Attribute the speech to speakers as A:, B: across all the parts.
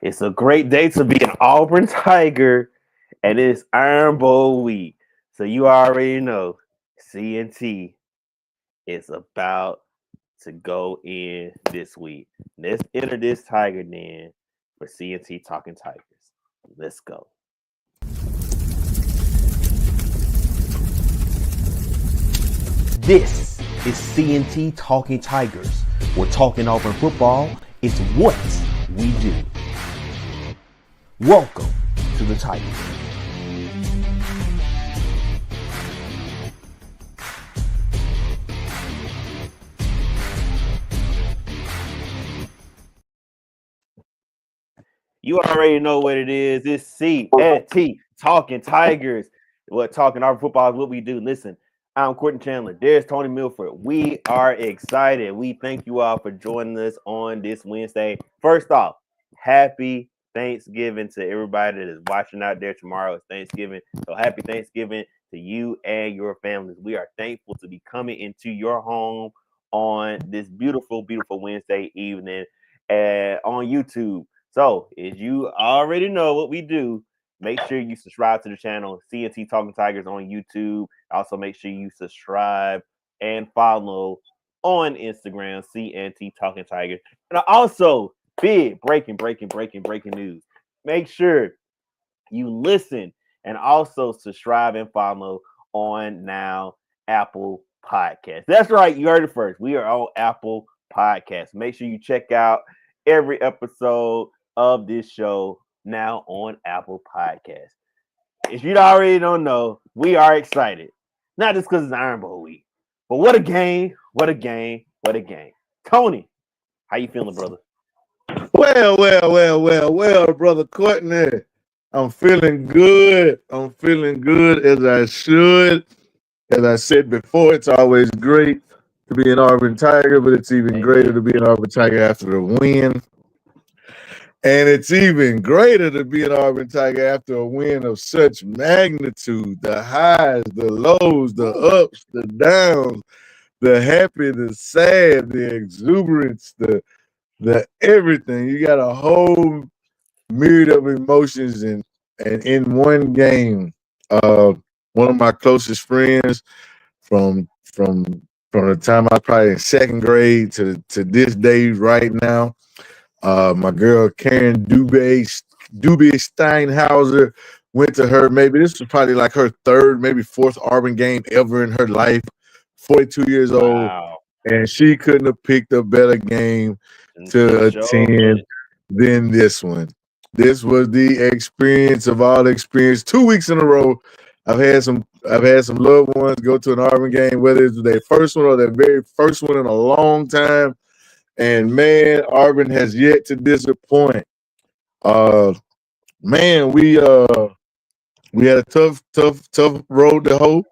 A: It's a great day to be an Auburn Tiger, and it's Iron Bowl week. So you already know CNT is about to go in this week. Let's enter this Tiger Den for CNT Talking Tigers. Let's go.
B: This is CNT Talking Tigers. We're talking Auburn football. It's what we do. Welcome to the Tigers.
A: You already know what it is. It's CNT Talking Tigers. What talking Auburn football is what we do. Listen, I'm Courtney Chandler. There's Tony Milford. We are excited. We thank you all for joining us on this Wednesday. First off, happy Thanksgiving to everybody that is watching out there. Tomorrow is Thanksgiving. So happy Thanksgiving to you and your families. We are thankful to be coming into your home on this beautiful, beautiful Wednesday evening on YouTube. So, as you already know what we do, make sure you subscribe to the channel, CNT Talking Tigers on YouTube. Also, make sure you subscribe and follow on Instagram, CNT Talking Tigers. And also, big breaking news. Make sure you listen and also subscribe and follow on now Apple Podcasts. That's right, you heard it first. We are on Apple Podcasts. Make sure you check out every episode of this show now on Apple Podcasts. If you already don't know, we are excited. Not just because it's Iron Bowl week, but what a game, what a game, what a game. Tony, how you feeling, brother?
C: Well, brother Courtney. I'm feeling good. I'm feeling good as I should. As I said before, it's always great to be an Auburn Tiger, but it's even greater to be an Auburn Tiger after the win. And it's even greater to be an Auburn Tiger after a win of such magnitude. The highs, the lows, the ups, the downs, the happy, the sad, the exuberance, the everything. You got a whole myriad of emotions and in one game. One of my closest friends from the time I was probably in second grade to this day right now. My girl Karen Dubé Steinhauser went to her. Maybe this was probably like her third, maybe fourth Auburn game ever in her life. 42 years old, and she couldn't have picked a better game to attend than this one. This was the experience of all experience. 2 weeks in a row, I've had some loved ones go to an Auburn game, whether it's their first one or their very first one in a long time. And man, Auburn has yet to disappoint. Man, we had a tough road to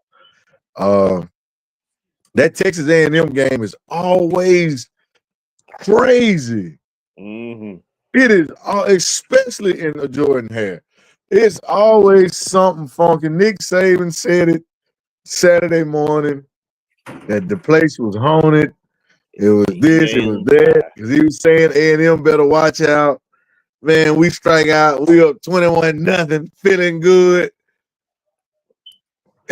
C: hoe. That Texas A&M game is always crazy.
A: Mm-hmm.
C: It is, especially in the Jordan hair. It's always something funky. Nick Saban said it Saturday morning that the place was haunted. It was this, it was that, because he was saying A&M better watch out. Man, we strike out. We up 21-0, feeling good.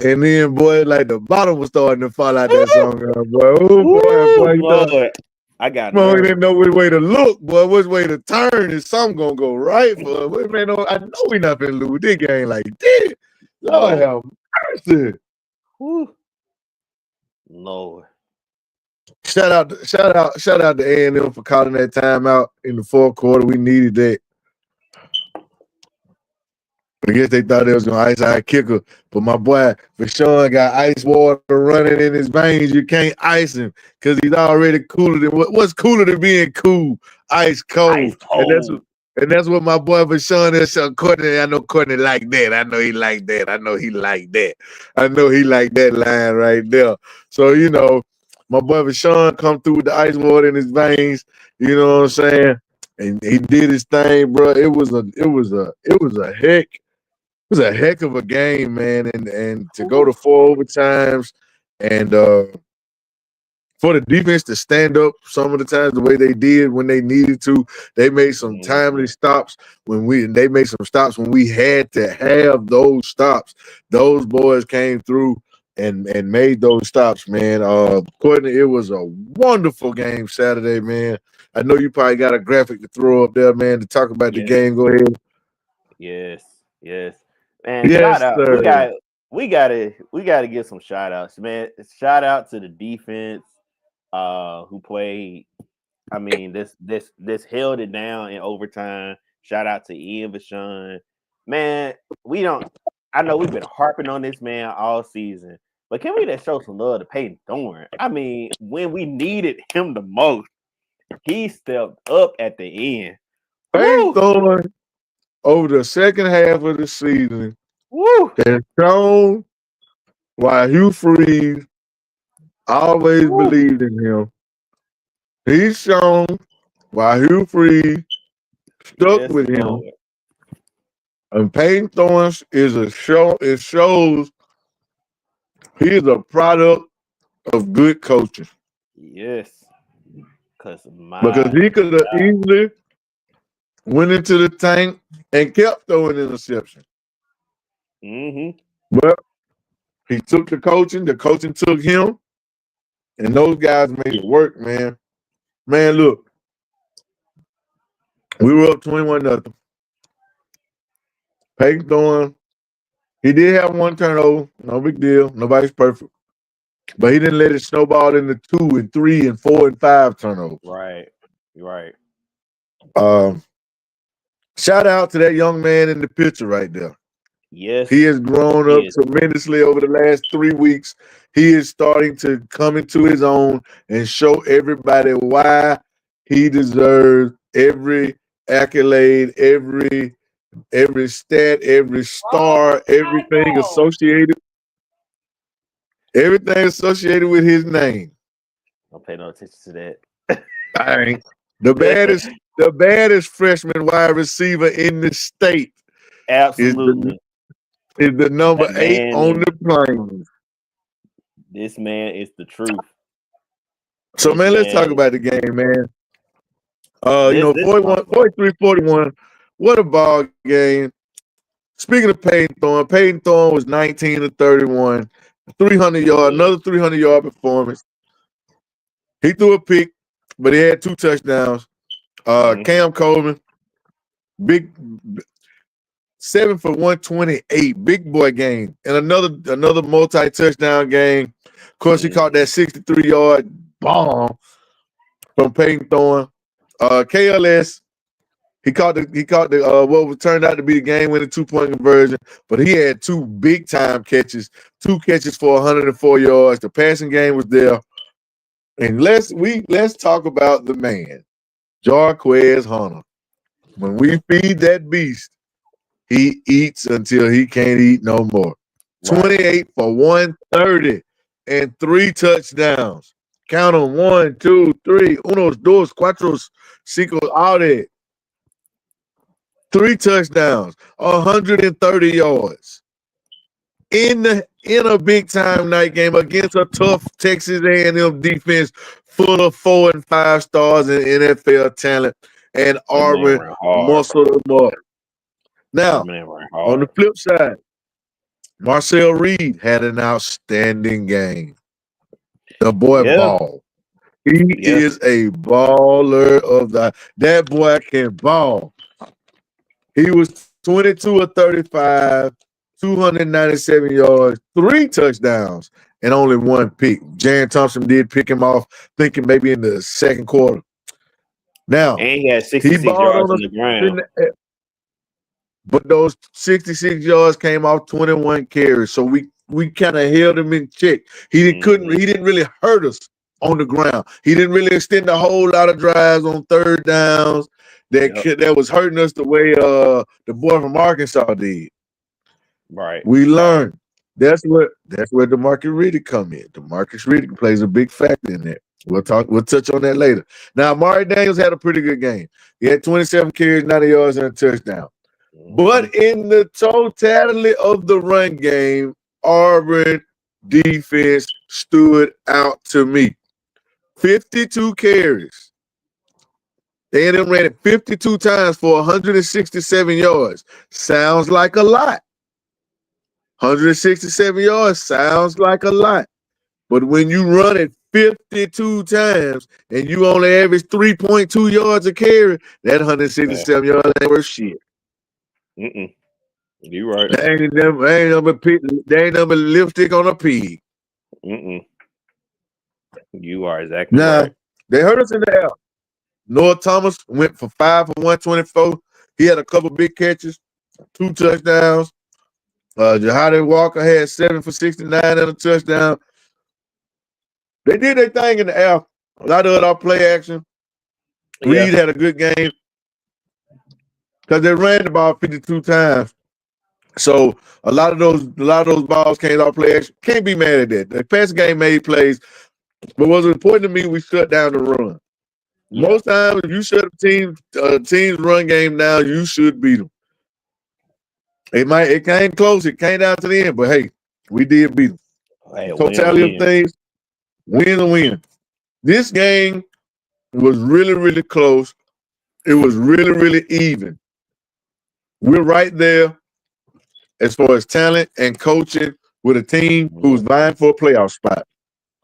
C: And then, boy, like the bottom was starting to fall out that song, boy. Oh, boy,
A: Lord. I got
C: it. We didn't know which way to look, boy. Which way to turn. Is something going to go right, boy? Man, I know we not going to lose this game like this. Lord have mercy.
A: Woo. Lord.
C: Shout out to A&M for calling that timeout in the fourth quarter. We needed that. I guess they thought they was going to ice our kicker, but my boy Vashawn got ice water running in his veins. You can't ice him because he's already cooler than what's cooler than being cool, ice cold.
A: Ice cold.
C: And that's what my boy Vashawn is. Courtney, I know Courtney like that. I know he like that. I know he like that. I know he like that line right there. So my boy Vashawn come through with the ice water in his veins. You know what I'm saying? And he did his thing, bro. It was a heck of a game, man. And to go to 4 overtimes and for the defense to stand up some of the times the way they did when they needed to. They made some timely stops they made some stops when we had to have those stops. Those boys came through and made those stops, man. Courtney, it was a wonderful game Saturday, man. I know you probably got a graphic to throw up there, man, to talk about the
A: Yes,
C: game. Go ahead.
A: yes, yes. Man, shout
C: Yes,
A: out.
C: sir.
A: We gotta give some shout outs, man. Shout out to the defense who played. I mean, this held it down in overtime. Shout out to Ian Vashon. Man, we don't I know we've been harping on this man all season, but can we just show some love to Peyton Thorne? I mean, when we needed him the most, he stepped up at the end.
C: Peyton
A: Woo!
C: Thorne over the second half of the season
A: Woo!
C: has shown why Hugh Freeze always
A: Woo!
C: believed in him. He's shown why Hugh Freeze stuck
A: Yes,
C: with him.
A: Lord.
C: And Peyton Thorne is a show. It shows he is a product of good coaching
A: Yes. Cause
C: because
A: my
C: he could have easily went into the tank and kept throwing interceptions. But he took the coaching took him, and those guys made it work, man. Man, look, we were up 21-0. Peyton Thorne, he did have one turnover, no big deal. Nobody's perfect. But he didn't let it snowball into 2 and 3 and 4 and 5 turnovers.
A: Right. Right.
C: Shout out to that young man in the picture right there.
A: Yes.
C: He has grown up tremendously over the last 3 weeks. He is starting to come into his own and show everybody why he deserves every accolade, every stat, every star, everything associated with his name.
A: Don't pay no attention to that.
C: I ain't. The baddest freshman wide receiver in the state
A: Absolutely.
C: is the number 8 on the Plains.
A: This man is the truth.
C: So, man, let's talk about the game, man. 43-41. What a ball game. Speaking of Peyton Thorne was 19-31, 300 yard, another 300-yard performance. He threw a pick, but he had 2 touchdowns. Cam Coleman, big 7 for 128, big boy game, and another multi-touchdown game. Of course, he caught that 63-yard bomb from Peyton Thorne. KLS, he caught the what turned out to be the game-winning 2-point conversion, but he had 2 big-time catches, 2 catches for 104 yards. The passing game was there, and let's talk about the man, Jarquez Hunter. When we feed that beast, he eats until he can't eat no more. Right. 28 for 130 and 3 touchdowns. Count them 1, 2, 3. Unos, dos, cuatros, cinco, all that. 3 touchdowns, 130 yards. In a big time night game against a tough Texas A&M defense full of 4 and 5 stars in NFL talent, and Auburn muscled them up. Now, on the flip side, Marcel Reed had an outstanding game. The boy ball. He is a baller that boy can ball. He was 22 of 35, 297 yards, 3 touchdowns, and only 1 pick. Jan Thompson did pick him off, thinking maybe in the second quarter. Now,
A: and he had 66 yards on the ground.
C: But those 66 yards came off 21 carries. So we kind of held him in check. He didn't really hurt us on the ground. He didn't really extend a whole lot of drives on third downs that was hurting us the way the boy from Arkansas did.
A: Right.
C: We learned. That's where DeMarcus Riddick come in. DeMarcus Riddick plays a big factor in that. We'll touch on that later. Now, Amari Daniels had a pretty good game. He had 27 carries, 90 yards, and a touchdown. But in the totality of the run game, Auburn defense stood out to me. 52 carries. A&M ran it 52 times for 167 yards. Sounds like a lot. 167 yards sounds like a lot. But when you run it 52 times and you only average 3.2 yards a carry, that 167 yards ain't worth shit.
A: You right.
C: They ain't number lipstick on a pig.
A: You are exactly
C: Now,
A: right.
C: they hurt us in the air. Noah Thomas went for 5 for 124. He had a couple big catches, 2 touchdowns. Jahadi Walker had 7 for 69 and a touchdown. They did their thing in the air. A lot of it off play action. Reed had a good game because they ran the ball 52 times. So a lot of those balls came off play action. Can't be mad at that. The pass game made plays, but what's important to me, we shut down the run. Yeah. Most times, if you shut a team's run game down, you should beat them. It came close. It came down to the end, but hey, we did beat them. Hey, totality of things, win and win. This game was really, really close. It was really, really even. We're right there as far as talent and coaching with a team who's vying for a playoff spot,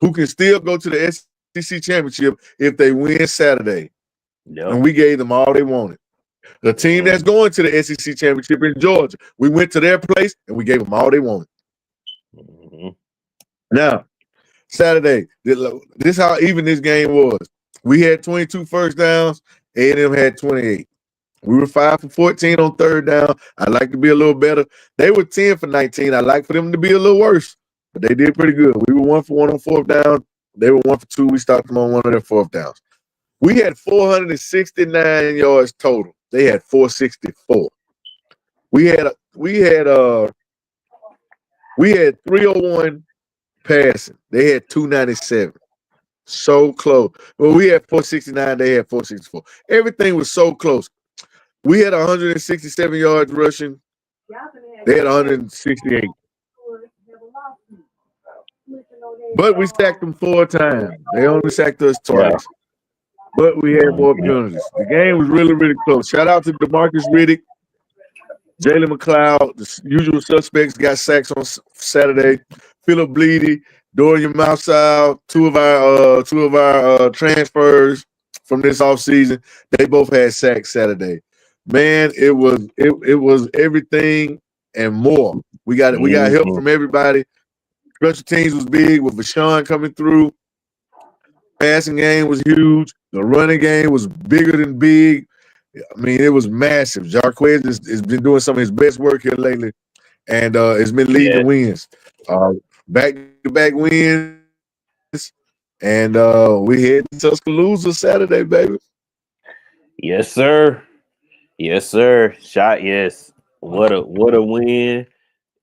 C: who can still go to the SEC championship if they win Saturday. Yep. And we gave them all they wanted. The team that's going to the SEC championship in Georgia, we went to their place and we gave them all they wanted. Now, Saturday, this is how even this game was. We had 22 first downs, A&M had 28. We were 5 for 14 on third down. I'd like to be a little better. They were 10 for 19. I'd like for them to be a little worse, but they did pretty good. We were 1 for 1 on fourth down. They were 1 for 2. We stopped them on one of their fourth downs. We had 469 yards total. They had 464. We had 301 passing. They had 297. So close. Well, we had 469. They had 464. Everything was so close. We had 167 yards rushing. They had 168. But we sacked them 4 times. They only sacked us twice. Yeah. But we had more penalties. The game was really, really close. Shout out to DeMarcus Riddick, Jalen McLeod. The usual suspects got sacks on Saturday. Philip Bleedy, Dorian Mouseau, two of our transfers from this offseason. They both had sacks Saturday. Man, it was everything and more. We got help from everybody. Special teams was big with Vashon coming through. Passing game was huge. The running game was bigger than big. I mean, it was massive. Jarquez has been doing some of his best work here lately, and it's been leading wins. Back-to-back wins, and we head to Tuscaloosa Saturday, baby.
A: Yes, sir. Yes, sir. Yes. What a win.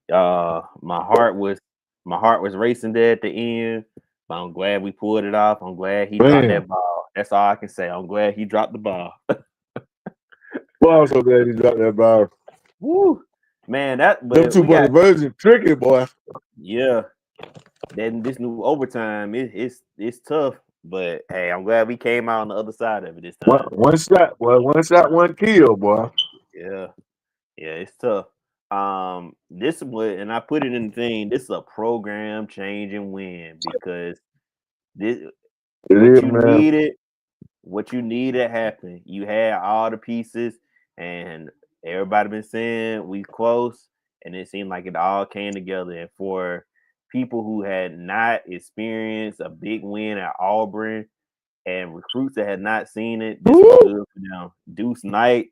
A: My heart was racing there at the end. But I'm glad we pulled it off. I'm glad he dropped that ball. That's all I can say. I'm glad he dropped the ball.
C: Well, I'm so glad he dropped that ball.
A: Woo. Man, them
C: 2-point conversion tricky, boy.
A: Yeah. Then this new overtime, it's tough. But hey, I'm glad we came out on the other side of it this time.
C: One shot, one kill, boy.
A: Yeah, it's tough. This was, and I put it in the thing. This is a program changing win because what you needed happened. You had all the pieces, and everybody been saying we close, and it seemed like it all came together. And for people who had not experienced a big win at Auburn, and recruits that had not seen it, this was good for them. Deuce Knight,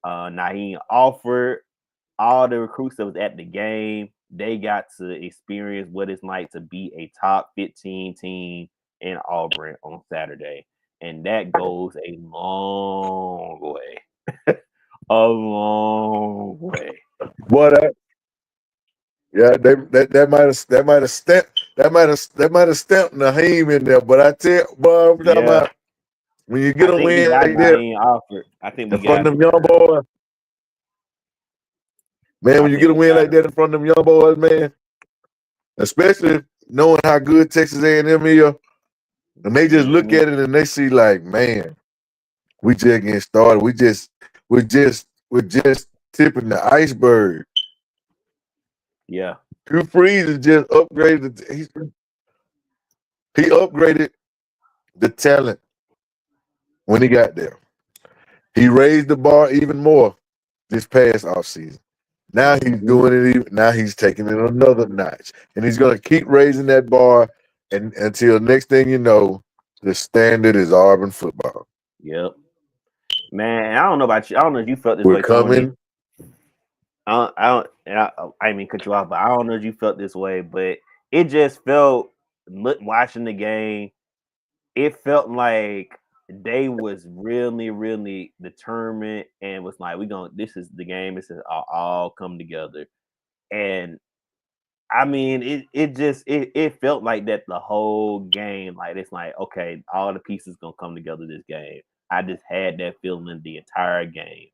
A: Naheem Alford, all the recruits that was at the game, they got to experience what it's like to be a top 15 team in Auburn on Saturday. And that goes a long way. A long way.
C: Boy, that might have stamped Naheem in there. But I tell you, boy, I'm talking about when you get a win like that,
A: I think we
C: in front of them young boys. Man, when you get a win like that in front of them young boys, man, especially knowing how good Texas A&M is, And they just look
A: Mhm.
C: at it and they see like, man, we just getting started. We're just tipping the iceberg.
A: Yeah.
C: Hugh Freeze has just upgraded. He upgraded the talent when he got there. He raised the bar even more this past offseason. Now he's
A: Mhm.
C: doing it. Now he's taking it another notch, and he's going to keep raising that bar, and until next thing you know, the standard is Auburn football.
A: Yep. Man, I don't know about you. I don't know if you felt this
C: We're
A: way, Tony.
C: coming.
A: I didn't mean to cut you off, but I don't know if you felt this way, but it just felt watching the game. It felt like they was really, really determined and was like, "We going This is the game. This is all come together." And I mean, it felt like that the whole game. Like it's like, okay, all the pieces gonna come together this game. I just had that feeling the entire game,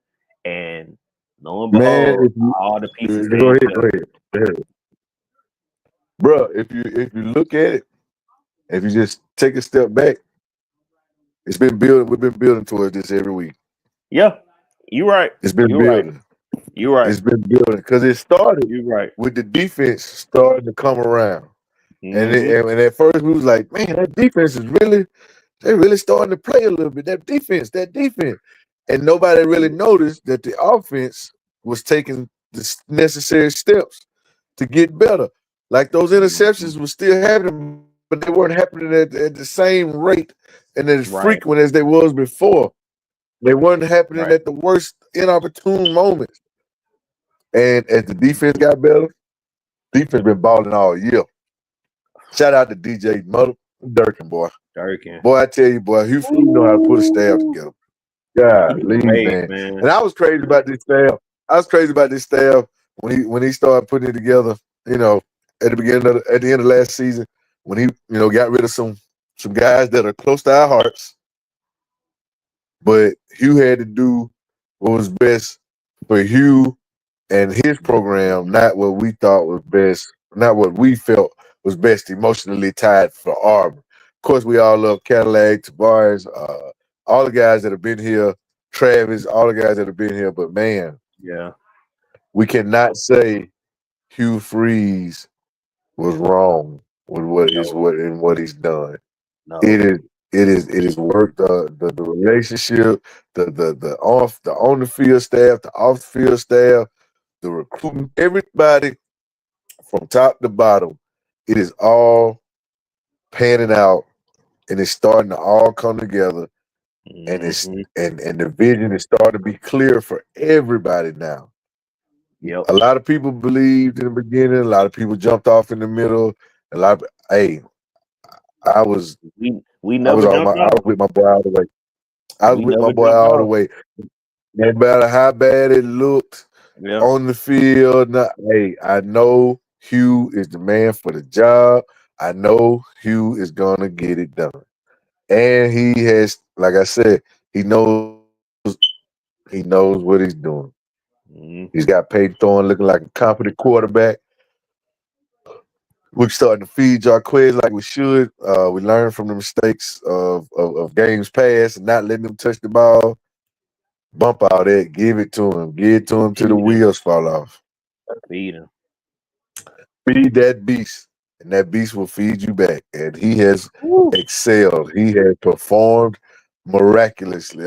A: and lo and
C: Man,
A: behold,
C: if you
A: all the pieces
C: go
A: came
C: ahead, go
A: together.
C: ahead, go ahead. Bro. If you look at it, if you just take a step back, it's been building. We've been building towards this every week.
A: Yeah, you right.
C: It's been
A: You right.
C: building.
A: You right.
C: It's been building because it started
A: You right.
C: with the defense starting to come around.
A: Mm-hmm.
C: And at first we was like, man, that defense is really, they're really starting to play a little bit. That defense. And nobody really noticed that the offense was taking the necessary steps to get better. Like those
A: Mm-hmm.
C: interceptions were still happening, but they weren't happening at the same rate and as
A: Right.
C: frequent as they was before. They weren't happening
A: Right.
C: at the worst inopportune moments. And as the defense got better, defense been balling all year. Shout out to DJ Mother Durkin, boy.
A: Durkin.
C: Boy, I tell you, boy, Hugh Freeze know how to put a staff
A: Ooh.
C: together.
A: He
C: God,
A: did
C: leave,
A: great,
C: man.
A: man.
C: And I was crazy about this staff. I was crazy about this staff when he started putting it together. You know, at the end of last season, when he got rid of some guys that are close to our hearts, but Hugh had to do what was best for Hugh and his program, not what we thought was best, not what we felt was best emotionally tied for Auburn. Of course, we all love Cadillac, Tavares, all the guys that have been here, Travis, all the guys that have been here. But man,
A: Yeah.
C: we cannot say Hugh Freeze was wrong with
A: No.
C: what he's done. It
A: No.
C: is it is work the relationship, the on the field staff, the off the field staff, the recruiting, everybody from top to bottom, it is all panning out and it's starting to all come together and it's
A: Mm-hmm.
C: and the vision is starting to be clear for everybody now.
A: Yep.
C: A lot of people believed in the beginning, a lot of people jumped off in the middle. Hey, I was
A: We
C: I was
A: never
C: on my
A: jumped
C: I
A: off.
C: was with my boy all the way. I was
A: We
C: with my
A: never
C: boy
A: jumped
C: all the
A: off.
C: way. No matter how bad it looked
A: Yeah.
C: on the field, hey, I know Hugh is the man for the job. I know Hugh is gonna get it done. And he has, like I said, he knows what he's doing. He's got
A: Mm-hmm.
C: Peyton Thorne looking like a competent quarterback. We're starting to feed Jarquez like we should. We learned from the mistakes of games past and not letting him touch the ball. Bump all that, give it to him, give it to him till the
A: Feed him.
C: wheels fall off.
A: Feed him.
C: Feed that beast, and that beast will feed you back. And he has
A: Woo.
C: excelled. He has performed miraculously,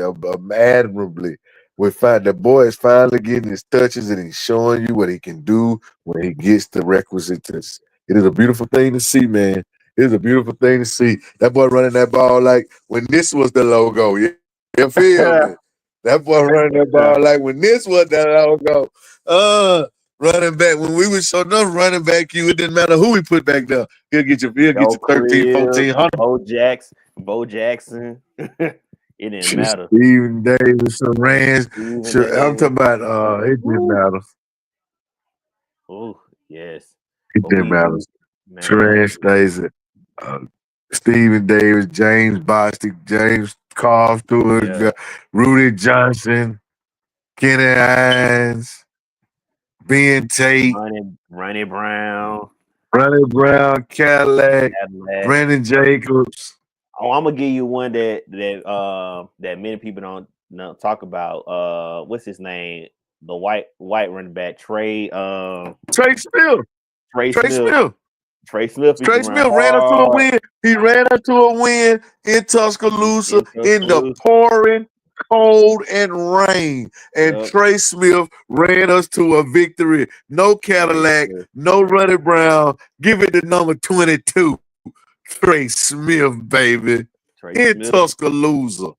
C: admirably. The boy is finally getting his touches, and he's showing you what he can do when he gets the requisite touches. It is a beautiful thing to see, man. It is a beautiful thing to see. That boy running that ball like when this was the logo. You feel me? That boy running that ball like when this was the logo. Running back. When we was showing enough running back, it didn't matter who we put back there. He'll get
A: Joe
C: you 13,
A: Crib,
C: 1400.
A: Bo Jackson. It didn't matter.
C: Steven Davis, Rams.
A: Even
C: Sure, I'm
A: Davis.
C: talking about it didn't
A: Woo.
C: matter.
A: Oh, yes.
C: It
A: But
C: didn't matter.
A: we man,
C: Trent Stacy, uh, Stephen Davis, James Bostic, James Carl Stewart,
A: yeah.
C: Rudy Johnson, Kenny Hines, Ben Tate,
A: Ronnie Brown,
C: Ronnie Brown, Cadillac,
A: Cadillac,
C: Brandon Jacobs.
A: Oh, I'm gonna give you one that many people don't talk about. What's his name? The white running back
C: Trey Smith.
A: Trey
C: Trey
A: Smith.
C: Smith.
A: Trey Smith used to
C: Trey
A: run
C: Smith ran us to a
A: hard
C: win. He ran us to a win in Tuscaloosa
A: in
C: in the
A: Tuscaloosa.
C: pouring cold and rain. And
A: Yep.
C: Trey Smith ran us to a victory. No
A: Trey
C: Cadillac,
A: Smith.
C: no Runny Brown. Give it to number 22. Trey Smith, baby.
A: Trey
C: In
A: Smith.
C: Tuscaloosa.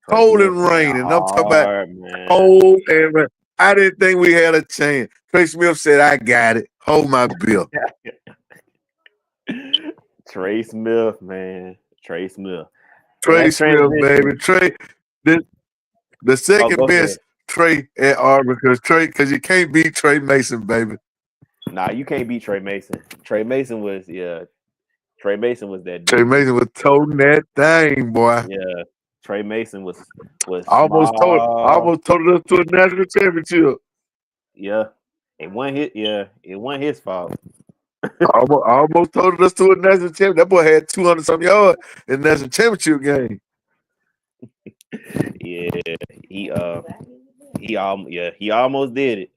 A: Trey
C: Cold and
A: Smith ran
C: raining. I'm talking about
A: hard, man.
C: cold and rain. I didn't think we had a chance. Trey Smith said, I got it. Hold my bill.
A: Trey Smith, man. Trey Smith. And
C: Trey
A: that
C: Smith, baby.
A: transition.
C: Trey, the
A: Oh,
C: second
A: go ahead.
C: best Trey at Auburn because you can't beat Trey Mason, baby.
A: Nah, you can't beat Trey Mason. Trey Mason was that
C: Trey
A: dude.
C: Mason was toting that thing, boy.
A: Yeah. Trey Mason was
C: Almost
A: small.
C: told us to a national championship.
A: Yeah. It wasn't his fault.
C: Almost told us to a national championship. That boy had 200 some yards in the national championship game.
A: Yeah. He almost did it.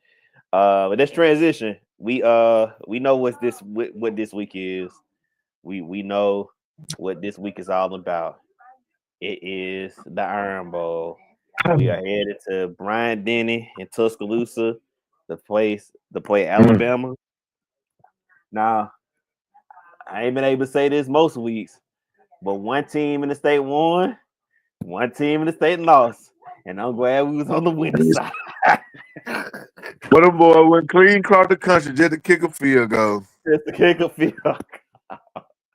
A: But let's transition. We know what this week is. We know what this week is all about. It is the Iron Bowl. We are headed to Bryant Denny in Tuscaloosa, to play Alabama. Now, I ain't been able to say this most weeks, but one team in the state won, one team in the state lost, and I'm glad we was on the winning side.
C: But them boy went clean across the country just to kick a field goal.
A: Just to kick a field.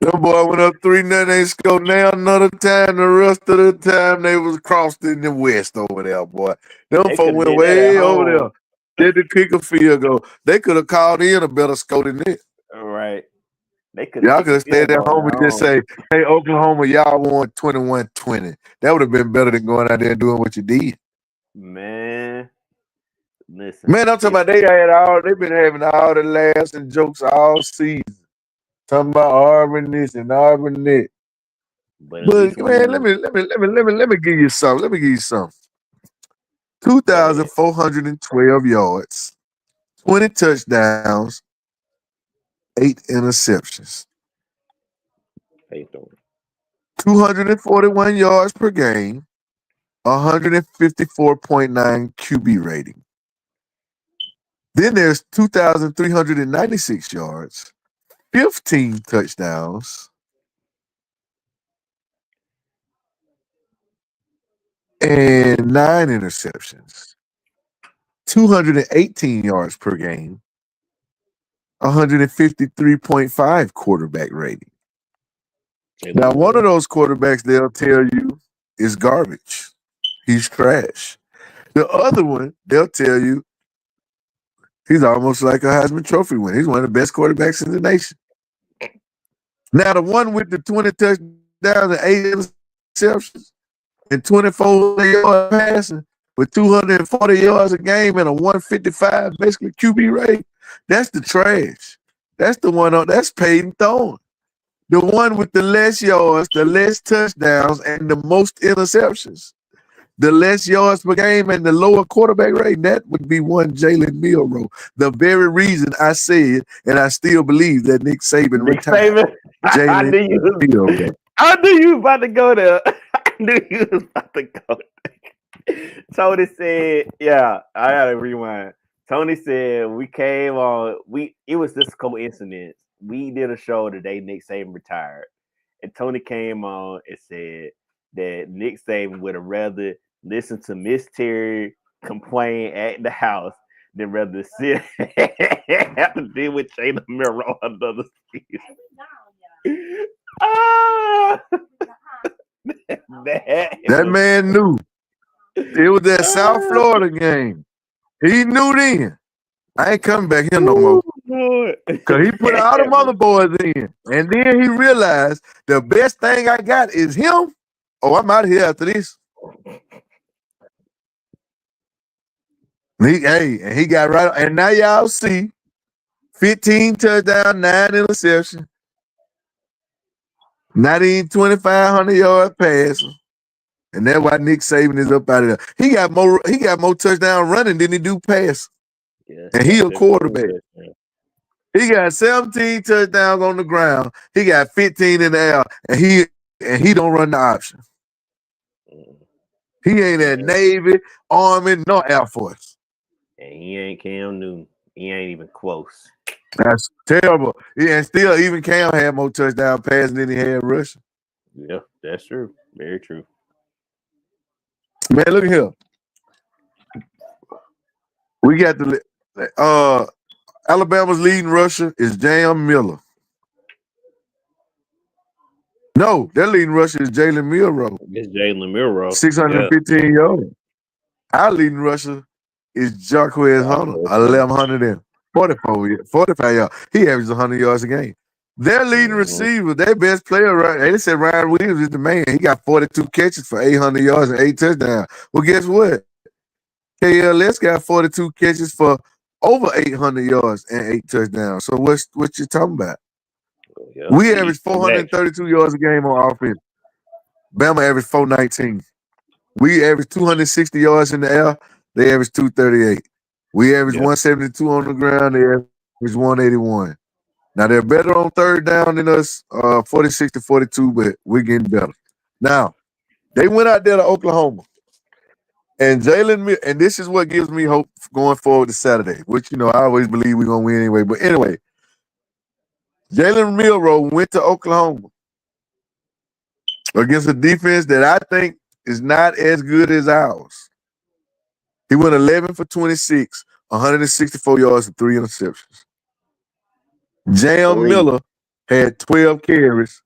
C: Them boy went up 3-0. They scored now another time. The rest of the time they was crossed in the west over there, boy. Them
A: They
C: folks
A: could have
C: went
A: did that at
C: way over there.
A: home.
C: Did the kick a field goal. They could have called in a better score than this.
A: All right. They could have
C: Y'all
A: kicked
C: could
A: the
C: have stayed
A: field
C: at
A: goal
C: home
A: at
C: and just
A: home.
C: say, hey, Oklahoma, y'all won 21-20. That would have been better than going out there and doing what you did.
A: Man, listen.
C: Man, I'm talking about they've been having all the laughs and jokes all season. Talking about Auburn this and Auburn that.
A: But at
C: But
A: least we
C: man, let
A: won.
C: me give you something. Let me give you something.
A: Go ahead.
C: 2,412 yards, 20 touchdowns, 8 interceptions,
A: How you doing?
C: 241 yards per game, 154.9 QB rating. Then there's 2,396 yards, 15 touchdowns, and 9 interceptions, 218 yards per game, 153.5 quarterback rating. Now, one of those quarterbacks they'll tell you is garbage. He's trash. The other one, they'll tell you he's almost like a Heisman Trophy winner. He's one of the best quarterbacks in the nation. Now, the one with the 20 touchdowns and 8 interceptions and 24 yards passing with 240 yards a game and a 155 basically QB rate, that's the trash. That's the one that's Peyton Thorne. The one with the less yards, the less touchdowns, and the most interceptions. The less yards per game and the lower quarterback rate, that would be one Jalen Milroe. The very reason I said, and I still believe that Nick Saban retired.
A: Saban.
C: Jalen Milroe.
A: I knew you was about to go there. I knew you was about to go there. Tony said, yeah, I gotta rewind. Tony said we came on, it was just a couple incidents. We did a show the day Nick Saban retired. And Tony came on and said that Nick Saban would have rather listen to Miss Terry complain at the house than rather sit have to deal with Jalen Milroe another season. Ah,
C: That man knew. It was that South Florida game. He knew then. I ain't coming back here no more. Because he put all them other boys in. And then he realized the best thing I got is him. Oh, I'm out of here after this. And he got right. And now y'all see 15 touchdowns, 9 interceptions. Not even 2,500 yard passing. And that's why Nick Saban is up out of there. He got more touchdown running than he do pass.
A: Yeah,
C: And he a quarterback. He got 17 touchdowns on the ground. He got 15 in the air, and he don't run the option. He ain't at Navy, Army, nor Air Force.
A: And he ain't Cam Newton. He ain't even close.
C: That's terrible. Yeah, and still, even Cam had more touchdown passing than he had rushing.
A: Yeah, that's true. Very true.
C: Man, look at here. We got the Alabama's leading rusher is Jam Miller. No, their leading rusher is Jalen Milroe.
A: It's Jalen Milroe.
C: 615 yards. Our leading rusher is Jarquez Hunter, 1,145 yards. He averages 100 yards a game. Their leading receiver, their best player, right? They said Ryan Williams is the man. He got 42 catches for 800 yards and 8 touchdowns. Well, guess what? KLS got 42 catches for over 800 yards and 8 touchdowns. So what you talking about? Yeah, we average 432 yards a game on offense. Bama averaged 419. We average 260 yards in the air. They average 238. We average 172 on the ground. They average 181. Now, they're better on third down than us, 46 to 42, but we're getting better. Now, they went out there to Oklahoma. And and this is what gives me hope going forward to Saturday, which, I always believe we're going to win anyway. But anyway, Jalen Milroe went to Oklahoma against a defense that I think is not as good as ours. He went 11 for 26, 164 yards and 3 interceptions. Jam Miller had 12 carries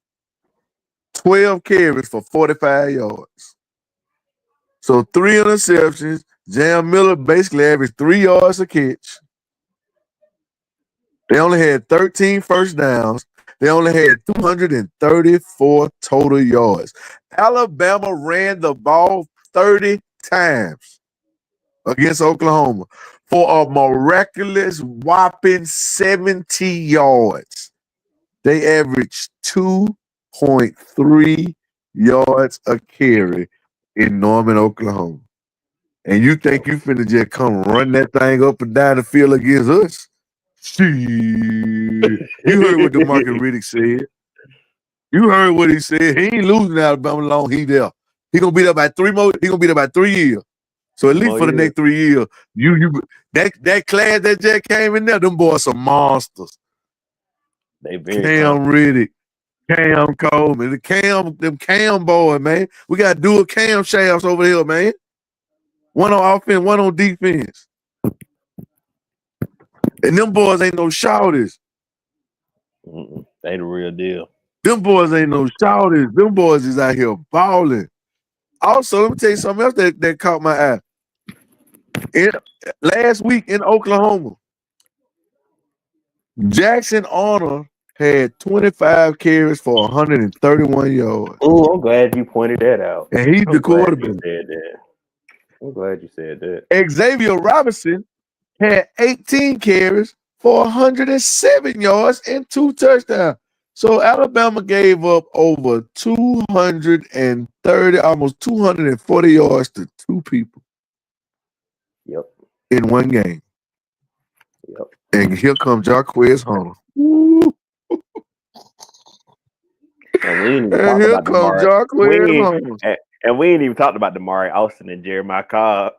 C: for 45 yards. So 3 interceptions. Jam Miller basically averaged 3 yards a catch. They only had 13 first downs. They only had 234 total yards. Alabama ran the ball 30 times against Oklahoma for a miraculous whopping 70 yards. They averaged 2.3 yards a carry in Norman, Oklahoma. And you think you finna just come run that thing up and down the field against us? Shit. You heard what DeMarcus Riddick said. You heard what he said. He ain't losing Alabama long. He there. He gonna be there by 3 more. He gonna be there by 3 years. So at least for the next 3 years, that class that just came in there, them boys are monsters.
A: They very
C: Cam Riddick, Cam Coleman, them Cam boys, man. We got dual Cam shafts over here, man. One on offense, one on defense. And them boys ain't no shouters.
A: They the real deal.
C: Them boys ain't no shouters. Them boys is out here balling. Also, let me tell you something else that caught my eye. Last week in Oklahoma, Jackson Arnold had 25 carries for 131 yards.
A: Oh, I'm glad you pointed that out.
C: And he's the quarterback.
A: I'm glad you said that.
C: Xavier Robinson had 18 carries for 107 yards and 2 touchdowns. So Alabama gave up over 230, almost 240 yards to 2 people.
A: Yep.
C: In one game.
A: Yep.
C: And here comes Jarquez Hunter.
A: And we ain't even talked about Damari. And we ain't even talked about Damari Austin and Jeremiah Cobb.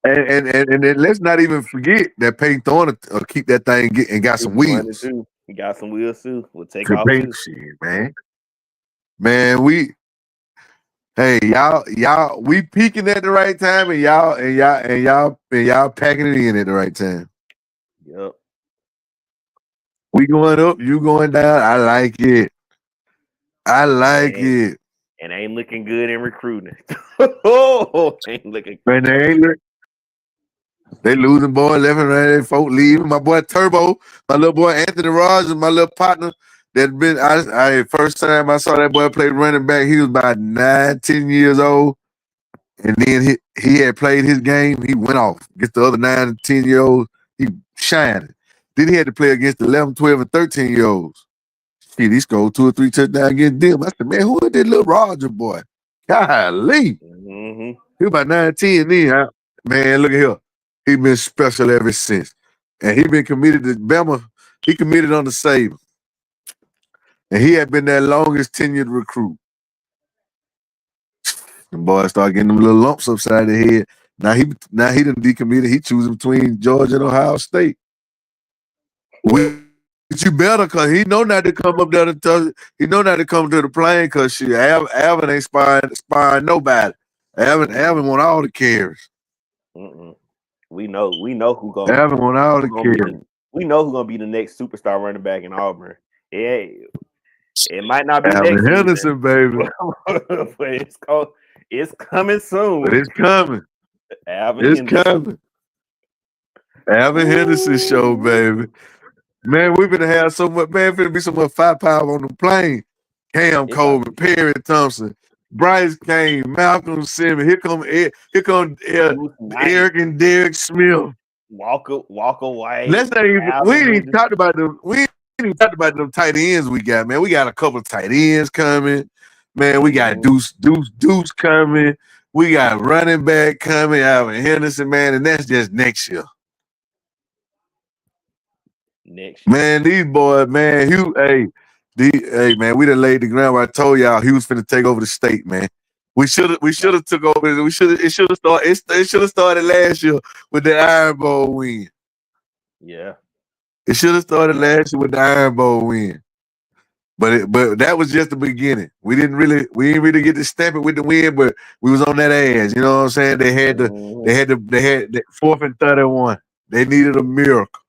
C: And let's not even forget that Peyton Thorne keep that thing and got some wheels.
A: He got some wheels too. We'll take off too.
C: Shit, man. Man, we peaking at the right time, and y'all packing it in at the right time.
A: Yep.
C: We going up, you going down. I like it. It.
A: And ain't looking good in recruiting. Ain't looking good.
C: Man, they losing boy left and right. They folk leaving. My boy Turbo, my little boy Anthony Rogers, my little partner. That been I first time I saw that boy play running back, he was about 9-10 years old. And then he had played his game. He went off against the other 9 to 10-year-olds. He shined. Then he had to play against the 11, 12, and 13-year-olds. Shit, he scored 2 or 3 touchdowns against them. I said, man, who is this little Roger boy? Golly.
A: Mm-hmm.
C: He was about 19 then. Man, look at here. He been special ever since. And he been committed to Bama. He committed on the Saban. And he had been their longest tenured recruit. The boy started getting them little lumps upside the head. Now he done decommitted. He choosing between Georgia and Ohio State. Which you better, cause he know not to come up there he know not to come to the plane, cause shit, Alvin ain't sparring nobody. Alvin want all the carries.
A: Mm-mm. We know who gonna
C: Alvin want all the
A: be
C: carries.
A: we know who's gonna be the next superstar running back in Auburn. It might not be
C: Alvin
A: next
C: Henderson,
A: season,
C: baby.
A: but it's coming soon.
C: But it's coming.
A: Alvin
C: It's
A: Henderson.
C: coming. Alvin Henderson show, baby. Man, we finna have so much, man, finna be so much firepower on the plane. Cam Coleman, Perry Thompson, Bryce Kane, Malcolm Simmons. Here come Eric and Derek Smith.
A: Walker White.
C: Let's not even, we ain't even talked about them. We ain't even talked about them tight ends we got, man. We got a couple of tight ends coming. Man, we got Deuce coming. We got running back coming, Alvin Henderson, man, and that's just next year. Man, these boys, man, man, we done laid the ground where I told y'all he was finna take over the state, man. We should have took over. It should have started last year with the Iron Bowl win.
A: Yeah.
C: It should have started last year with the Iron Bowl win. But that was just the beginning. We didn't really get to stamp it with the win, but we was on that ass. You know what I'm saying? They had the 4th and 31. They needed a miracle.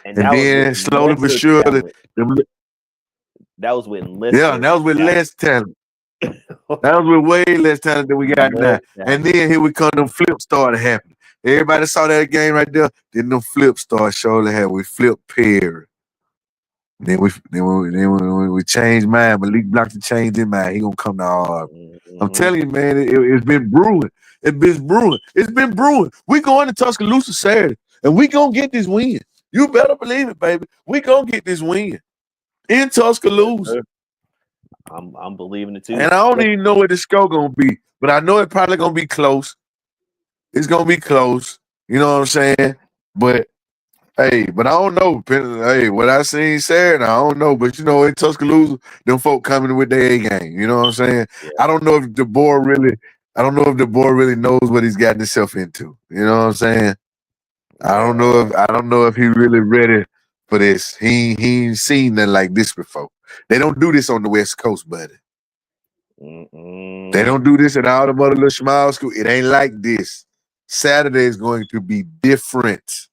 C: And then slowly but surely,
A: that was with less.
C: Yeah, that was with less talent. That was with way less talent than we got now. And then here we come, them flips started happening. Everybody saw that game right there. Then them flips started showing happening. We flipped Perry. Then we changed mind. Malik blocked the change in mind. He gonna come to Auburn. I'm telling you, man, it's been brewing. It's been brewing. We going to Tuscaloosa Saturday, and we gonna get this win. You better believe it, baby. We gonna get this win in Tuscaloosa.
A: I'm believing it too.
C: And I don't even know what the score gonna be, but I know it's probably gonna be close. It's gonna be close. You know what I'm saying? But hey, I don't know. Hey, what I seen Saturday, I don't know. But you know, in Tuscaloosa, them folk coming with their A game. You know what I'm saying? Yeah. I don't know if the boy really knows what he's gotten himself into. You know what I'm saying? I don't know if he really ready for this. He ain't seen nothing like this before. They don't do this on the West Coast, buddy. They don't do this at all the other little small school. It ain't like this. Saturday is going to be different.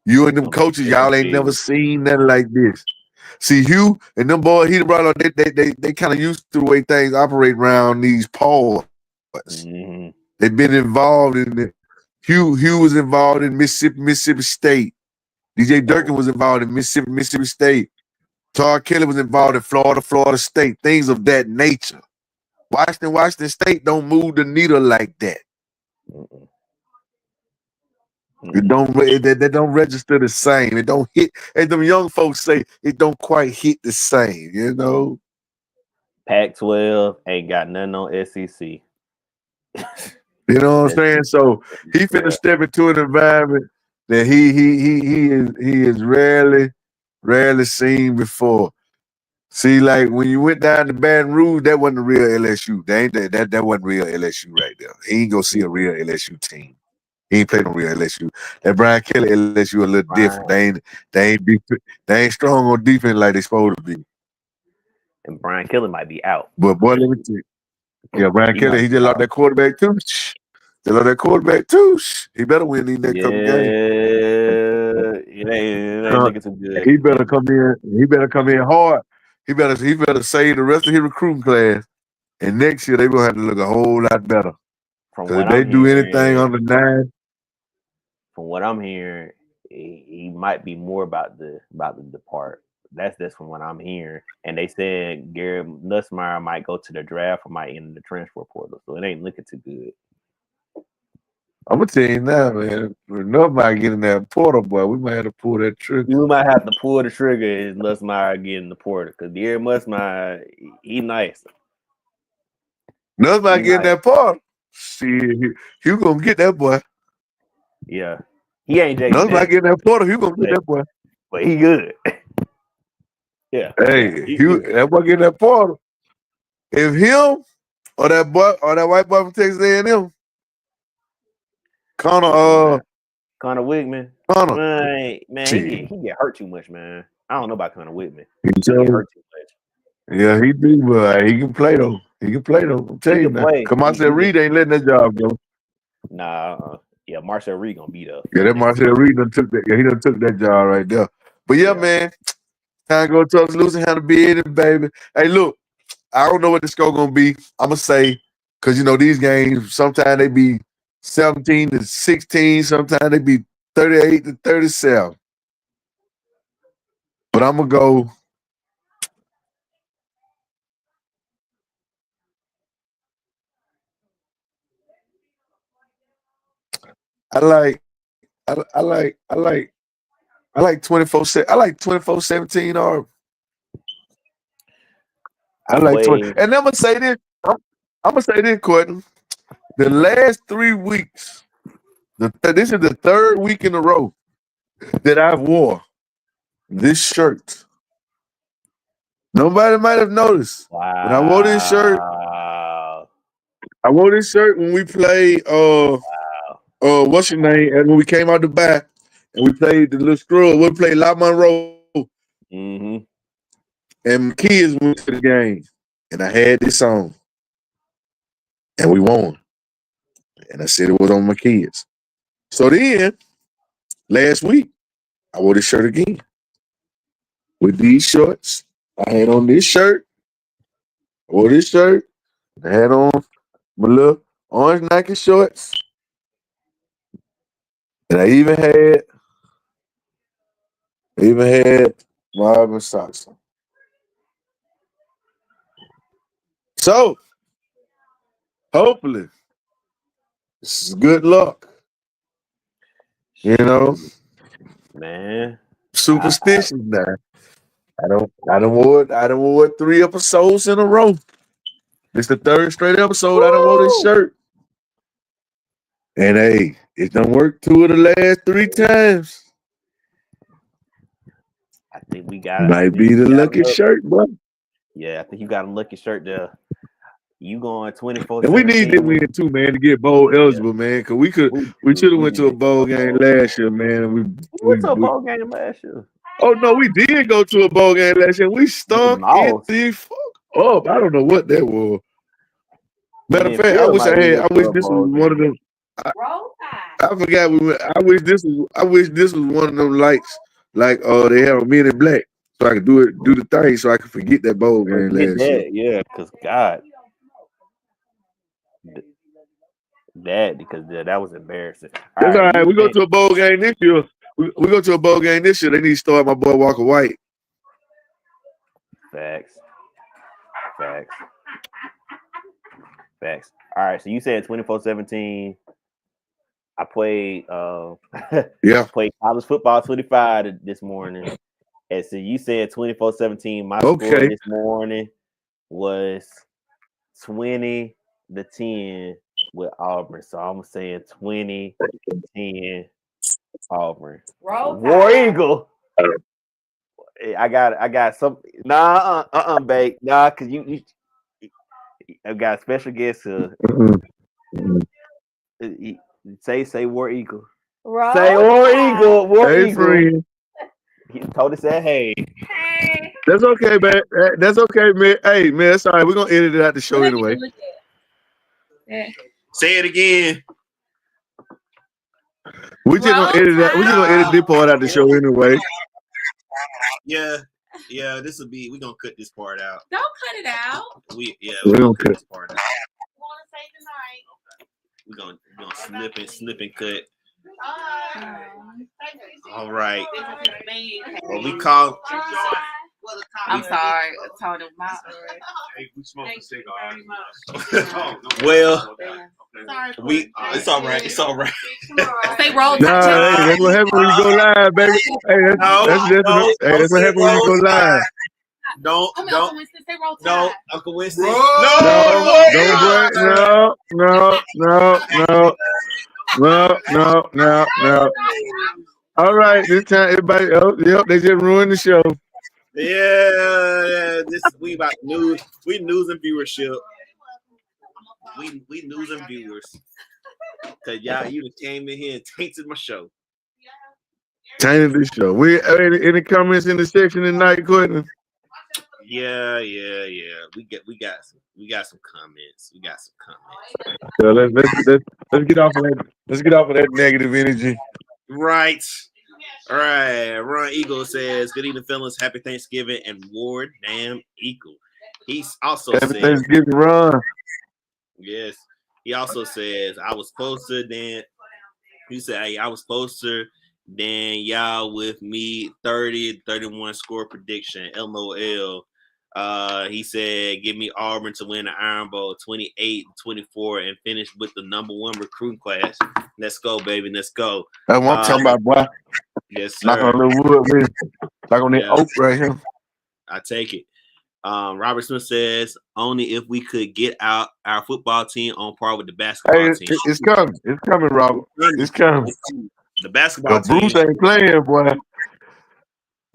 C: You and them coaches, y'all ain't never seen nothing like this. See, Hugh and them boys, he brought up, they kind of used to the way things operate around these pods. They've been involved in it. Hugh was involved in Mississippi State. DJ Durkin was involved in Mississippi State. Tar Kelly was involved in Florida State. Things of that nature. Washington State don't move the needle like that. They don't register the same. It don't hit. As them young folks say, it don't quite hit the same. You know.
A: Pac-12 ain't got nothing on SEC.
C: You know what I'm saying? So he finna step into an environment that he is rarely seen before. See, like when you went down to Baton Rouge, that wasn't a real LSU. That wasn't real LSU right there. He ain't gonna see a real LSU team. He ain't played no real LSU. That Brian Kelly LSU a little different. They ain't strong on defense like they supposed to be.
A: And Brian Kelly might be out.
C: But boy, let me tell you. Yeah, Brian Kelly, he just lost that quarterback too. He better win these next couple games.
A: It ain't looking too good.
C: He better come in hard. He better save the rest of his recruiting class. And next year they gonna have to look a whole lot better. Because if they do anything on the 9.
A: From what I'm hearing, he might be more about the depart. That's from what I'm hearing. And they said Gary Nussmeier might go to the draft or might enter the transfer portal. So it ain't looking too good.
C: I'm gonna tell you now, man. If nobody getting that portal, boy, we might have to pull that trigger.
A: You might have to pull the trigger if Nussmeyer get in the portal because Dear Nussmeyer, he nice.
C: Nobody
A: He
C: getting
A: nice.
C: that portal. Shit, you gonna get that boy.
A: Yeah, he ain't Jaden
C: Nobody
A: Daniels,
C: getting that portal. You gonna get that boy.
A: but he good. Yeah,
C: Hey,
A: he good.
C: that boy getting that portal. If him or that boy or that white boy from Texas A&M, Connor,
A: Connor Wigman,
C: Connor,
A: man,
C: shit.
A: he get hurt too much, man. I don't know about Connor Wigman.
C: He
A: He get hurt too much.
C: Yeah, he do, but he can play though. He can play though. I'm telling you
A: can
C: now.
A: play.
C: Cause Marcel
A: He
C: Reed ain't letting that job go.
A: Nah, yeah, Marcel Reed gonna beat up.
C: Yeah, that Marcel Reed done took that. Yeah, he done took that job right there. But yeah, man, time to go to losing how to be in it, baby. Hey, look, I don't know what the score gonna be. I'm gonna say, cause you know these games sometimes they be 17-16, sometimes they be 38-37. But I'm gonna go. I like 24. I like 24-17 or I like 20. And I'm gonna say this. I'm gonna say this, Courtney. The last 3 weeks, this is the third week in a row that I've wore this shirt. Nobody might have noticed, but I wore this shirt. I wore this shirt when we played. What's your name? And when we came out the back and we played the little scrub, we played La Monroe.
A: Mm-hmm.
C: And my kids went to the game, and I had this on, and we won. And I said it was on my kids. So then, last week, I wore this shirt again with these shorts. I had on this shirt. I wore this shirt. I had on my little orange Nike shorts. And I even had my Auburn socks on. So, hopefully, this is good luck. You know,
A: man.
C: Superstition now. I don't wore 3 episodes in a row. This the third straight episode I done wore this shirt. And hey, it done worked 2 of the last 3 times.
A: I think we got
C: Might be the lucky shirt, bro.
A: Yeah, I think you got a lucky shirt there. You going 24/7.
C: And we need to win too, man, to get bowl eligible, man. Cause we should have went to a bowl game last year, man.
A: We went to a bowl game last year.
C: Oh no, we did go to a bowl game last year. We stunk it the fuck up. I don't know what that was. Matter of fact, I wish this was one of them. I forgot we went. I wish this was one of them lights like they had on Men in Black, so I could do the thing, so I could forget that bowl game last year.
A: Yeah, because God, because that was embarrassing.
C: That's all right. We go to a bowl game this year. We go to a bowl game this year. They need to start my boy Walker White.
A: Facts. All right, so you said 24/17. I played played college football 25 this morning. And so you said 24/17. My score this morning was 20-10 with Auburn. So I'm saying 20-10 Auburn. War Eagle. I got some babe. Nah, cause you I got a special guest here. Say War Eagle. Say War Eagle. War Eagle. Friend. He told us that hey.
C: That's okay, man. That's okay, man. Hey, man, that's all right. We're gonna edit it out the show anyway.
A: Say it again.
C: We're just gonna edit that. We're just gonna edit this part out the show anyway.
A: Yeah, this will be. We're gonna cut this part out.
D: Don't cut it out.
C: We're gonna cut
A: this part out.
D: Want to say goodnight?
A: We're gonna snip and cut. All right. Well, we call.
D: I'm sorry, Tony.
E: Hey, we smoke a cigar.
F: Well,
D: Sorry,
F: it's all right. It's all right.
D: Say roll
C: Nah,
D: tide.
C: hey, that's what happens when you go live, baby. Hey, that's what happens when you go live.
F: Don't,
D: Uncle Winston, say roll tide.
F: no, Uncle Winston.
C: Don't break. No. All right, this time everybody. Oh, yep, they just ruined the show.
F: Yeah, we about news. We news and viewership. We losing viewers because y'all even came in here and tainted my show.
C: Tainted the show. Any comments in the section tonight, Courtney?
F: Yeah. We got some comments.
C: So let's get off of that. Let's get off of that negative energy.
F: Right. All right. Ron Eagle says, "Good evening, fellas. Happy Thanksgiving." And Ward Damn Eagle. He's also
C: Happy
F: said,
C: Thanksgiving, Ron.
F: yes. He also says, "I was closer than." He said, "Hey, I was closer than y'all with me 30-31 score prediction. LOL." He said, "Give me Auburn to win the Iron Bowl 28-24 and finish with the #1 recruiting class. Let's go, baby. Let's go."
C: That's what I'm talking about, boy.
F: Yes, sir.
C: Knock on the wood, man. Knock on that oak right here.
F: I take it. Robert Smith says, "Only if we could get out our football team on par with the basketball team."
C: It's coming. It's coming, Robert. It's coming.
F: The basketball team.
C: Bruce ain't playing, boy.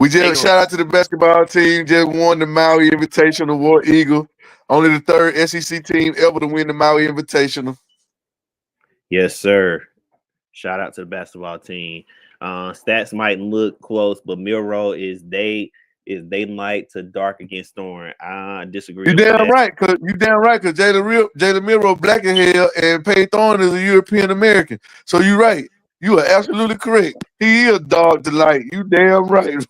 C: We just shout out to the basketball team. Just won the Maui Invitational, War Eagle. Only the third SEC team ever to win the Maui Invitational.
A: Yes, sir. Shout out to the basketball team. Stats might look close, but Miro is daylight to dark against Storm. I disagree.
C: You damn right, cause Jalen Miro black in hell and Pay Thorne is a European American. So you're right. You are absolutely correct. He is dog delight. You damn right.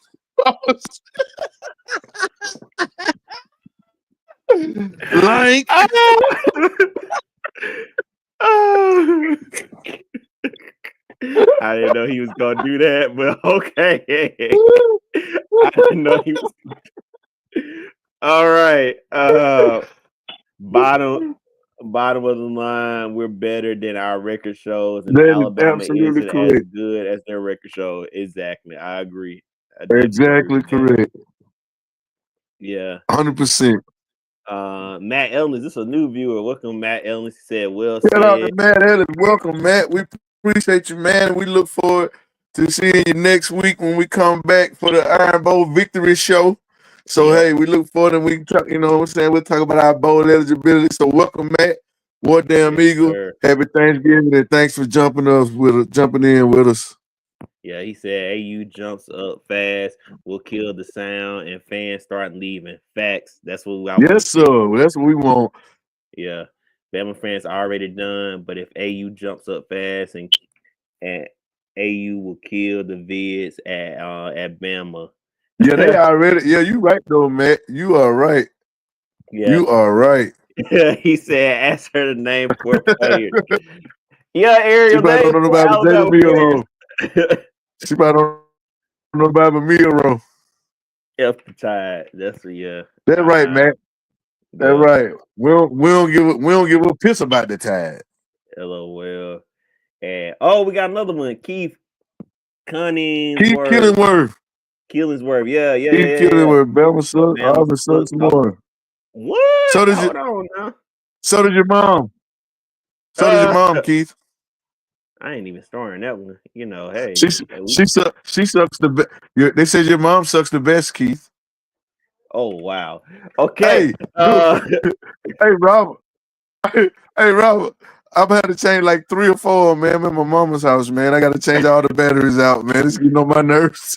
C: Like
A: I didn't know he was gonna do that, but okay. I didn't know he was. All right. Bottom of the line, we're better than our record shows, and
C: that
A: Alabama
C: is absolutely
A: isn't
C: correct.
A: as good as their record show. Exactly. I agree.
C: Exactly correct.
A: Yeah.
C: 100%.
A: Matt Ellis, this is a new viewer. Welcome, Matt Ellis. He said, "Well
C: Shout out to
A: said."
C: Matt Ellis. Welcome, Matt. We appreciate you, man. We look forward to seeing you next week when we come back for the Iron Bowl victory show. So,
A: Yep.
C: hey, we look forward and we can talk, you know what I'm saying? We'll talk about our bowl eligibility. So, welcome, Matt. War Damn Eagle.
A: Sir.
C: Happy Thanksgiving and thanks for jumping in with us.
A: Yeah, he said AU jumps up fast, will kill the sound, and fans start leaving. Facts. That's what I want.
C: Yes, sir. That's what we want.
A: Yeah. Bama fans already done, but if AU jumps up fast and AU will kill the vids at Bama.
C: Yeah, they already. Yeah, you right though, Matt. You are right.
A: Yeah.
C: You are right.
A: He said, "Ask her the name for players." Yeah, Ariel.
C: She probably don't know about Jalen Miro. She probably don't know about Miro.
A: F the Tide. That's yeah.
C: That's right, Matt. That's right. We don't give a piss about the Tide.
A: LOL. And we got another one. Keith Killingsworth. Yeah.
C: Keith Killingsworth. Bama sucks. Auburn sucks more.
A: What?
C: So does your mom. So does your mom, Keith.
A: I ain't even starting that one. You know, hey.
C: She sucks the best. They said your mom sucks the best, Keith.
A: Oh wow. Okay.
C: Hey, Robert. Hey, Robert. I've had to change like 3 or 4, man. I'm at my mama's house, man. I got to change all the batteries out, man. It's getting on my nerves.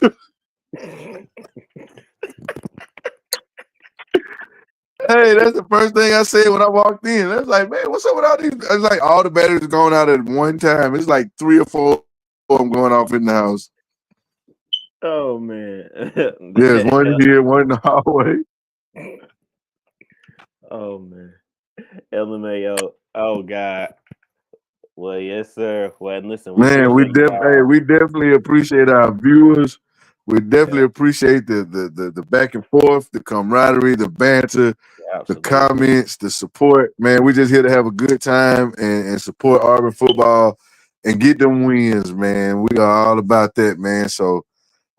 C: Hey, that's the first thing I said when I walked in. I was like, man, what's up with all these? It's like all the batteries are going out at one time. It's like 3 or 4 of them going off in the house.
A: Oh, man.
C: There's one here, one in the hallway.
A: Oh, man. LMAO. Oh, God. Well, yes, sir. Well, listen.
C: Man, we definitely appreciate our viewers. We definitely appreciate the back and forth, the camaraderie, the banter, the
A: Absolutely.
C: comments, the support. Man, we're just here to have a good time and support Auburn football and get them wins, man. We are all about that, man. So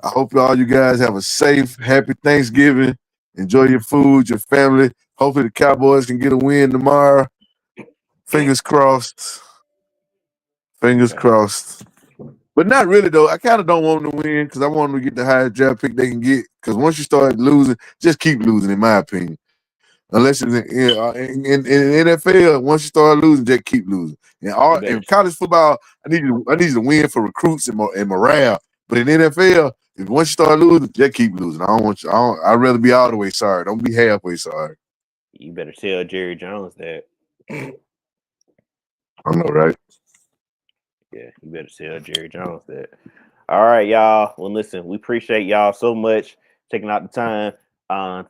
C: I hope all you guys have a safe, happy Thanksgiving. Enjoy your food, your family. Hopefully the Cowboys can get a win tomorrow. Fingers crossed. Fingers crossed. But not really, though. I kind of don't want them to win because I want them to get the highest draft pick they can get. Because once you start losing, just keep losing, in my opinion. Unless it's in NFL, once you start losing, just keep losing. In college football, I need you to win for recruits and morale. But in NFL, if once you start losing, just keep losing. I'd rather be all the way sorry. Don't be halfway sorry.
A: You better tell Jerry Jones that.
C: I know, right?
A: Yeah, you better tell Jerry Jones that. All right, y'all. Well, listen, we appreciate y'all so much taking out the time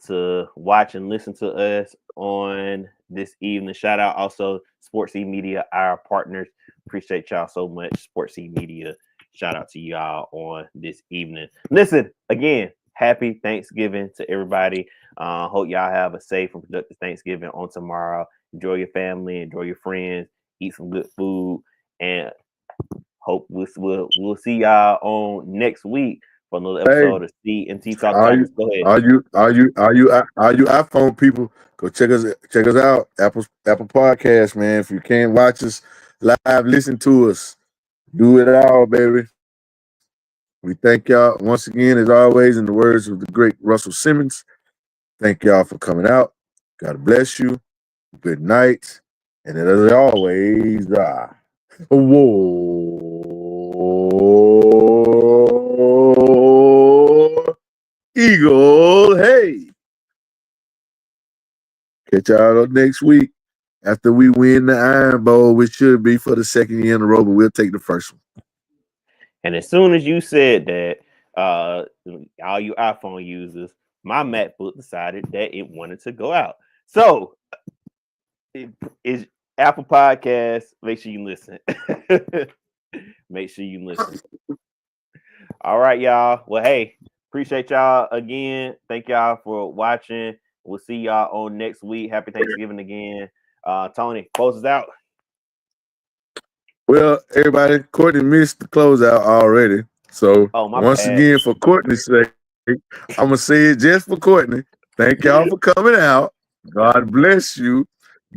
A: to watch and listen to us on this evening. Shout out also Sports E Media, our partners. Appreciate y'all so much. Sports E Media. Shout out to y'all on this evening. Listen, again, happy Thanksgiving to everybody. Hope y'all have a safe and productive Thanksgiving on tomorrow. Enjoy your family, enjoy your friends, eat some good food, and hope we'll see y'all on next week for another episode of C&T Talking Tigers. Go ahead.
C: Are you iPhone people? Go check us out. Apple Podcast, man. If you can't watch us live, listen to us. Do it all, baby. We thank y'all once again, as always, in the words of the great Russell Simmons. Thank y'all for coming out. God bless you. Good night. And as always, War Eagle. Hey. Catch y'all next week after we win the Iron Bowl, which should be for the second year in a row, but we'll take the first one.
A: And as soon as you said that, all you iPhone users, my MacBook decided that it wanted to go out. So it is Apple Podcasts. Make sure you listen. Make sure you listen. All right, y'all. Well, hey, appreciate y'all again. Thank y'all for watching. We'll see y'all on next week. Happy Thanksgiving again. Tony, close us out.
C: Well, everybody, Courtney missed the closeout already. So once again, for Courtney's sake, I'm gonna say it just for Courtney. Thank y'all for coming out. God bless you.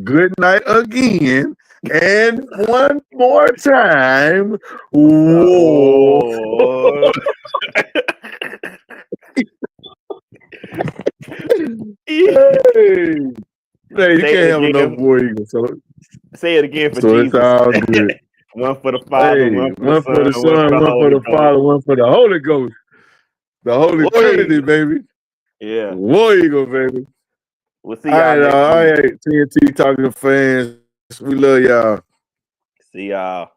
C: Good night again. And one more time. Whoa. Hey, you can't have enough War Eagle. So
A: say it again for
C: Jesus.
A: It's
C: all good.
A: One for the Father,
C: one for the Son, one for the Father, one for the Holy Ghost. The Holy Trinity, baby.
A: Yeah.
C: War Eagle, baby.
A: We'll see y'all next week.
C: All right, TNT Talking to fans. We love y'all.
A: See y'all.